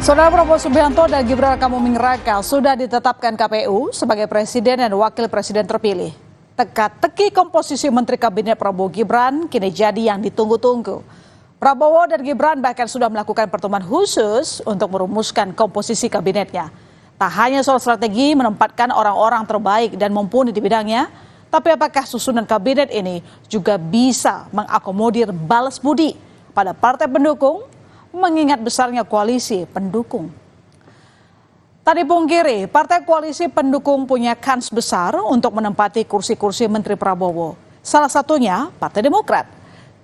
Saudara Prabowo Subianto dan Gibran Rakabuming Raka sudah ditetapkan KPU sebagai presiden dan wakil presiden terpilih. Teka-teki komposisi Menteri Kabinet Prabowo Gibran kini jadi yang ditunggu-tunggu. Prabowo dan Gibran bahkan sudah melakukan pertemuan khusus untuk merumuskan komposisi kabinetnya. Tak hanya soal strategi menempatkan orang-orang terbaik dan mumpuni di bidangnya, tapi apakah susunan kabinet ini juga bisa mengakomodir balas budi pada partai pendukung, mengingat besarnya koalisi pendukung. Tak dipungkiri, partai koalisi pendukung punya kans besar untuk menempati kursi-kursi Menteri Prabowo. Salah satunya Partai Demokrat.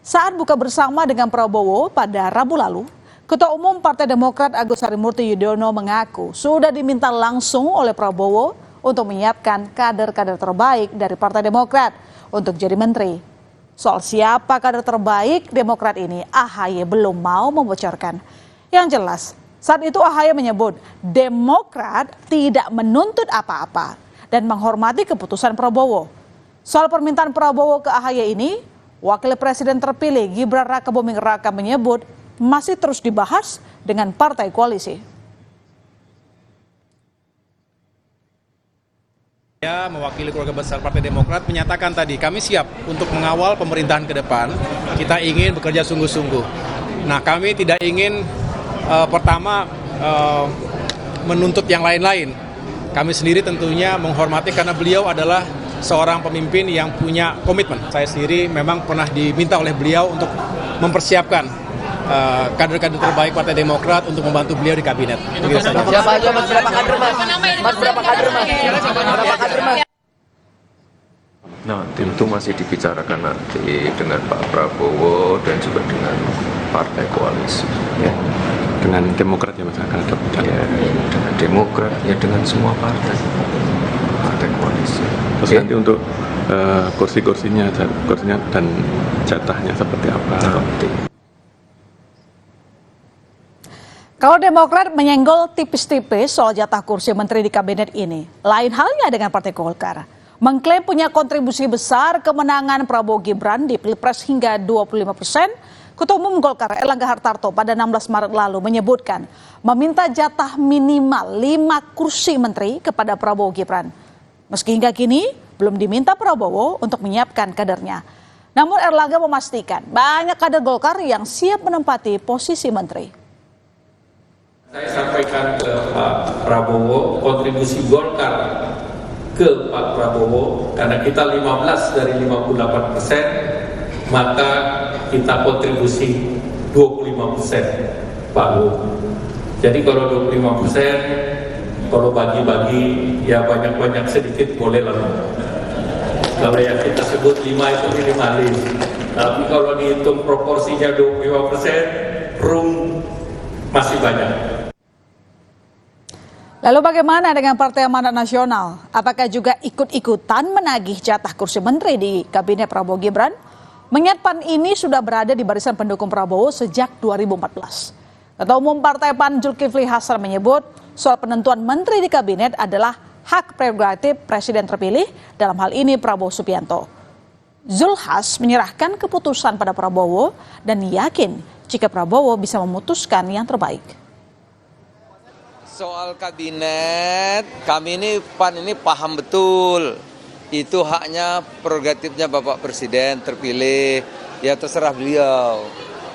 Saat buka bersama dengan Prabowo pada Rabu lalu, Ketua Umum Partai Demokrat Agus Harimurti Yudhoyono mengaku sudah diminta langsung oleh Prabowo untuk menyiapkan kader-kader terbaik dari Partai Demokrat untuk jadi menteri. Soal siapa kader terbaik Demokrat ini, AHY belum mau membocorkan. Yang jelas, saat itu AHY menyebut Demokrat tidak menuntut apa-apa dan menghormati keputusan Prabowo. Soal permintaan Prabowo ke AHY ini, Wakil Presiden terpilih Gibran Rakabuming Raka menyebut masih terus dibahas dengan partai koalisi. Saya mewakili keluarga besar Partai Demokrat menyatakan tadi kami siap untuk mengawal pemerintahan ke depan. Kita ingin bekerja sungguh-sungguh. Nah, kami tidak ingin pertama menuntut yang lain-lain. Kami sendiri tentunya menghormati karena beliau adalah seorang pemimpin yang punya komitmen. Saya sendiri memang pernah diminta oleh beliau untuk mempersiapkan kader-kader terbaik Partai Demokrat untuk membantu beliau di kabinet. Siapa aja mas? Berapa kader mas? Mas berapa kader mas? Berapa kader mas? Nah, tentu masih dibicarakan nanti dengan Pak Prabowo dan juga dengan partai koalisi. Ya. Dengan Demokrat ya mas? Ya, dengan Demokrat, ya dengan semua partai koalisi. Terus nanti untuk kursinya dan jatahnya seperti apa? Kalau Demokrat menyenggol tipis-tipis soal jatah kursi menteri di kabinet ini, lain halnya dengan Partai Golkar. Mengklaim punya kontribusi besar kemenangan Prabowo Gibran di Pilpres hingga 25%, Ketua Umum Golkar Erlangga Hartarto pada 16 Maret lalu menyebutkan meminta jatah minimal 5 kursi menteri kepada Prabowo Gibran. Meski hingga kini belum diminta Prabowo untuk menyiapkan kadernya. Namun Erlangga memastikan banyak kader Golkar yang siap menempati posisi menteri. Saya sampaikan ke Pak Prabowo kontribusi Golkar ke Pak Prabowo karena kita 15 dari 58%, maka kita kontribusi 25% Pak Lu. Jadi kalau 25%, kalau bagi-bagi ya banyak-banyak sedikit boleh lah. Kalau yang kita sebut 5 itu minimalis. Tapi kalau dihitung proporsinya 25%, room masih banyak. Lalu bagaimana dengan Partai Amanat Nasional? Apakah juga ikut-ikutan menagih jatah kursi menteri di Kabinet Prabowo Gibran? Mengingat PAN ini sudah berada di barisan pendukung Prabowo sejak 2014. Ketua Umum Partai PAN Zulkifli Hasan menyebut soal penentuan menteri di kabinet adalah hak prerogatif presiden terpilih, dalam hal ini Prabowo Subianto. Zulhas menyerahkan keputusan pada Prabowo dan yakin jika Prabowo bisa memutuskan yang terbaik. Soal kabinet, kami ini PAN ini paham betul. Itu haknya prerogatifnya Bapak Presiden terpilih, ya terserah beliau.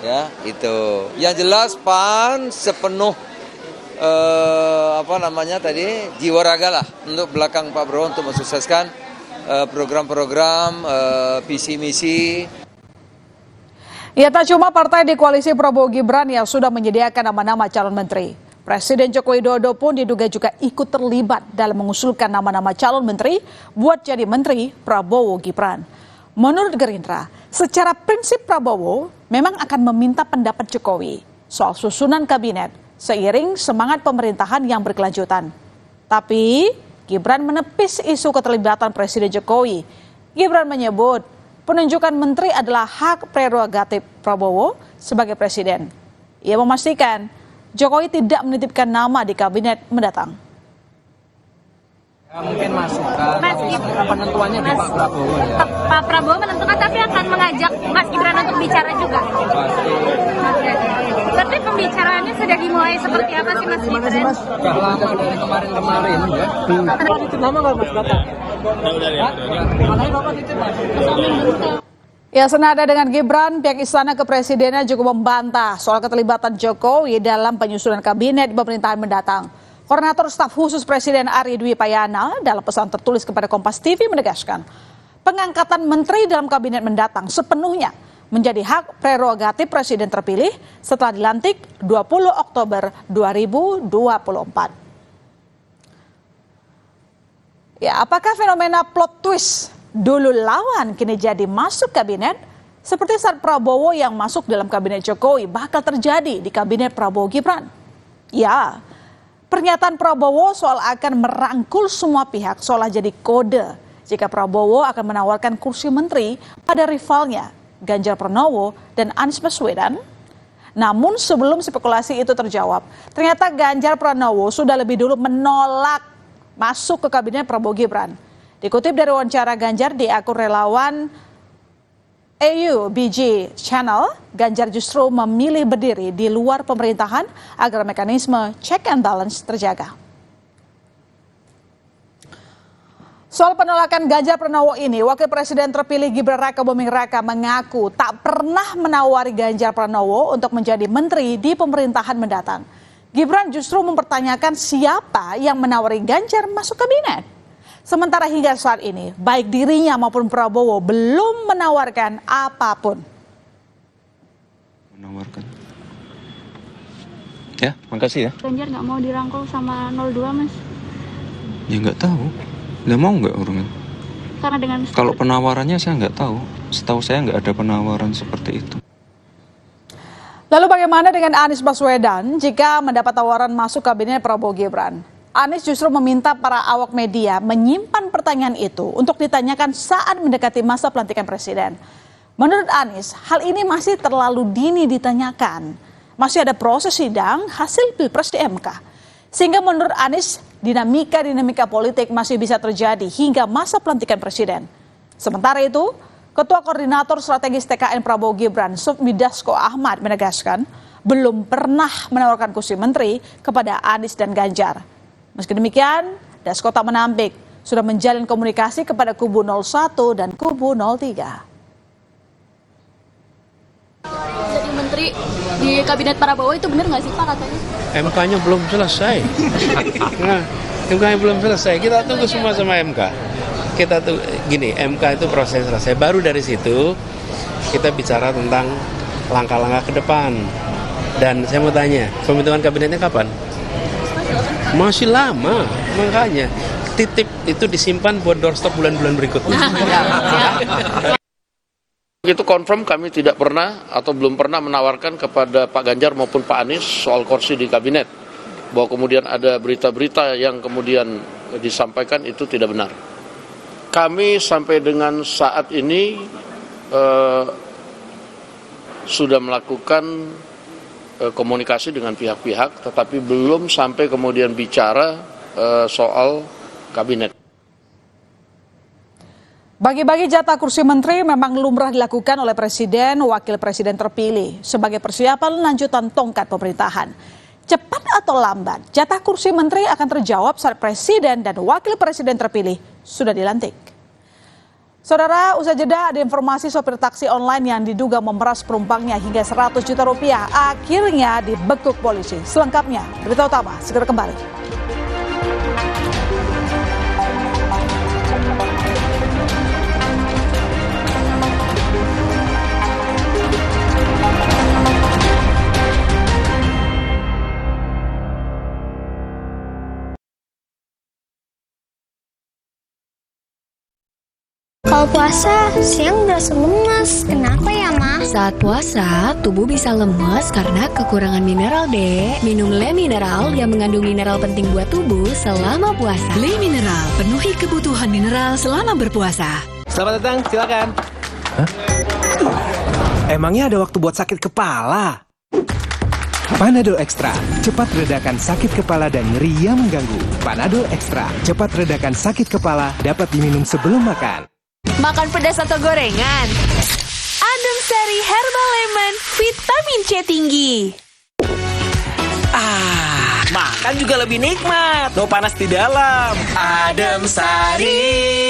Ya, itu. Yang jelas PAN sepenuh jiwa raga lah untuk belakang Pak Prabowo untuk mensukseskan program-program visi misi. Ya, tak cuma partai di koalisi Prabowo Gibran yang sudah menyediakan nama-nama calon menteri. Presiden Joko Widodo pun diduga juga ikut terlibat dalam mengusulkan nama-nama calon menteri buat jadi menteri Prabowo Gibran. Menurut Gerindra, secara prinsip Prabowo memang akan meminta pendapat Jokowi soal susunan kabinet seiring semangat pemerintahan yang berkelanjutan. Tapi Gibran menepis isu keterlibatan Presiden Jokowi. Gibran menyebut penunjukan menteri adalah hak prerogatif Prabowo sebagai presiden. Ia memastikan Jokowi tidak menitipkan nama di kabinet mendatang. Mungkin masukan penentuannya di Pak Prabowo ya. Pak Prabowo menentukan tapi akan mengajak Mas Gibran untuk bicara juga. Pasti. Berarti pembicaraannya sudah dimulai seperti apa sih Mas Gibran? Sudah lama dari kemarin ya. Bapak titip nama nggak Mas Bapak? Katanya Bapak titip Mas. Ya, senada dengan Gibran, pihak Istana Kepresidenan juga membantah soal keterlibatan Jokowi dalam penyusunan kabinet di pemerintahan mendatang. Koordinator Staf Khusus Presiden Ari Dwi Payana dalam pesan tertulis kepada Kompas TV menegaskan, pengangkatan menteri dalam kabinet mendatang sepenuhnya menjadi hak prerogatif Presiden terpilih setelah dilantik 20 Oktober 2024. Ya, apakah fenomena plot twist dulu lawan kini jadi masuk kabinet? Seperti saat Prabowo yang masuk dalam kabinet Jokowi bakal terjadi di kabinet Prabowo Gibran. Ya, pernyataan Prabowo soal akan merangkul semua pihak seolah jadi kode jika Prabowo akan menawarkan kursi menteri pada rivalnya Ganjar Pranowo dan Anies Baswedan. Namun sebelum spekulasi itu terjawab, ternyata Ganjar Pranowo sudah lebih dulu menolak masuk ke kabinet Prabowo Gibran. Dikutip dari wawancara Ganjar di akun relawan AUBG Channel, Ganjar justru memilih berdiri di luar pemerintahan agar mekanisme check and balance terjaga. Soal penolakan Ganjar Pranowo ini, Wakil Presiden terpilih Gibran Raka Buming Raka mengaku tak pernah menawari Ganjar Pranowo untuk menjadi menteri di pemerintahan mendatang. Gibran justru mempertanyakan siapa yang menawari Ganjar masuk kabinet. Sementara hingga saat ini, baik dirinya maupun Prabowo belum menawarkan apapun. Menawarkan. Ya, makasih ya. Ganjar nggak mau dirangkul sama 02 Mas? Ya nggak tahu. Nggak mau nggak orangnya? Karena dengan Kalau penawarannya saya nggak tahu. Setahu saya nggak ada penawaran seperti itu. Lalu bagaimana dengan Anies Baswedan jika mendapat tawaran masuk kabinet Prabowo Gibran? Anies justru meminta para awak media menyimpan pertanyaan itu untuk ditanyakan saat mendekati masa pelantikan presiden. Menurut Anies, hal ini masih terlalu dini ditanyakan. Masih ada proses sidang hasil Pilpres di MK. Sehingga menurut Anies, dinamika politik masih bisa terjadi hingga masa pelantikan presiden. Sementara itu, Ketua Koordinator Strategis TKN Prabowo Gibran, Sufmi Dasko Ahmad menegaskan belum pernah menawarkan kursi menteri kepada Anies dan Ganjar. Meski demikian, Dasko tak menampik sudah menjalin komunikasi kepada kubu 01 dan kubu 03. jadi menteri di kabinet Prabowo itu benar nggak sih Pak katanya? MK-nya belum selesai. Nah, MK-nya belum selesai. Kita tunggu semua sama MK. Kita tuh gini, MK itu proses selesai. Baru dari situ kita bicara tentang langkah-langkah ke depan. Dan saya mau tanya, pembentukan kabinetnya kapan? Masih lama, makanya titip itu disimpan buat doorstop bulan-bulan berikutnya. Itu confirm kami tidak pernah atau belum pernah menawarkan kepada Pak Ganjar maupun Pak Anies soal kursi di kabinet. Bahwa kemudian ada berita-berita yang kemudian disampaikan itu tidak benar. Kami sampai dengan saat ini sudah melakukan komunikasi dengan pihak-pihak, tetapi belum sampai kemudian bicara soal kabinet. Bagi-bagi jatah kursi menteri memang lumrah dilakukan oleh presiden, wakil presiden terpilih sebagai persiapan lanjutan tongkat pemerintahan. Cepat atau lambat, jatah kursi menteri akan terjawab saat presiden dan wakil presiden terpilih sudah dilantik. Saudara, usai jeda ada informasi sopir taksi online yang diduga memeras penumpangnya hingga 100 juta rupiah akhirnya dibekuk polisi. Selengkapnya, berita utama segera kembali. Kalau puasa, siang berasa lemas. Kenapa ya, Ma? Saat puasa, tubuh bisa lemas karena kekurangan mineral, Dek. Minum Le Mineral yang mengandung mineral penting buat tubuh selama puasa. Le Mineral, penuhi kebutuhan mineral selama berpuasa. Selamat datang, silakan. Hah? Emangnya ada waktu buat sakit kepala? Panadol Extra, cepat redakan sakit kepala dan nyeri yang mengganggu. Panadol Extra, cepat redakan sakit kepala, dapat diminum sebelum makan. Makan pedas atau gorengan? Adem Sari Herbal Lemon, vitamin C tinggi. makan juga lebih nikmat. No panas di dalam. Adem Sari.